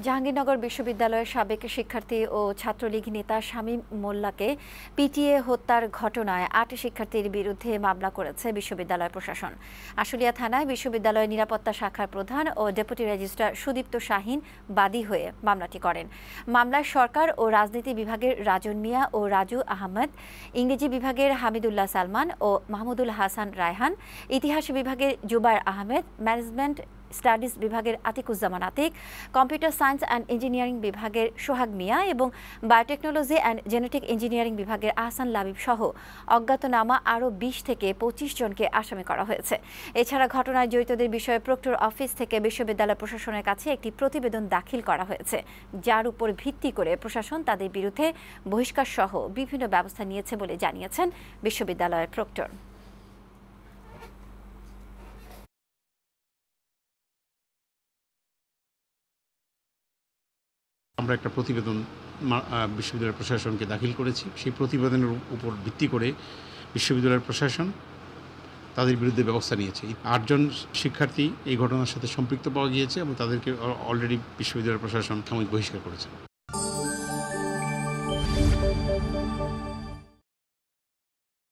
জাহাঙ্গীরনগর বিশ্ববিদ্যালয়ের সাবেক শিক্ষার্থী ও ছাত্রলীগ নেতা শামীম মোল্লাকে পিটিয়ে হত্যার ঘটনায় ৮ শিক্ষার্থীর বিরুদ্ধে মামলা করেছে বিশ্ববিদ্যালয় প্রশাসন। আশুলিয়া থানায় বিশ্ববিদ্যালয়ের নিরাপত্তা শাখার প্রধান ও ডেপুটি রেজিস্ট্রার সুদীপ্ত শাহীন বাদী হয়ে মামলাটি করেন। মামলায় সরকার ও রাজনীতি বিভাগের রাজন মিয়া ও রাজু আহমেদ, ইংরেজি বিভাগের হামিদুল্লাহ সালমান ও মাহমুদুল হাসান রায়হান, ইতিহাস বিভাগের জুবায়ের আহমেদ, ম্যানেজমেন্ট স্টাডিজ বিভাগের Atiquzzaman Atik, computer science and engineering বিভাগের সোহাগ মিয়া এবং বায়োটেকনোলজি অ্যান্ড জেনেটিক ইঞ্জিনিয়ারিং বিভাগের আহসান লাবিব সহ অজ্ঞাতনামা আরও ২০ থেকে ২৫ জনকে আসামি করা হয়েছে। এছাড়া ঘটনায় জড়িতদের বিষয়ে প্রক্টর অফিস থেকে বিশ্ববিদ্যালয় প্রশাসনের কাছে একটি প্রতিবেদন দাখিল করা হয়েছে, যার উপর ভিত্তি করে প্রশাসন তাদের বিরুদ্ধে বহিষ্কার সহ বিভিন্ন ব্যবস্থা নিয়েছে বলে জানিয়েছেন বিশ্ববিদ্যালয়ের প্রক্টর। আমরা একটা প্রতিবেদন বিশ্ববিদ্যালয় প্রশাসনকে দাখিল করেছি। সেই প্রতিবেদনের উপর ভিত্তি করে বিশ্ববিদ্যালয়ের প্রশাসন তাদের বিরুদ্ধে ব্যবস্থা নিয়েছে। ৮ জন শিক্ষার্থী এই ঘটনার সাথে সম্পৃক্ত পাওয়া গিয়েছে এবং তাদেরকে অলরেডি বিশ্ববিদ্যালয় প্রশাসন সাময়িক বহিষ্কার করেছে।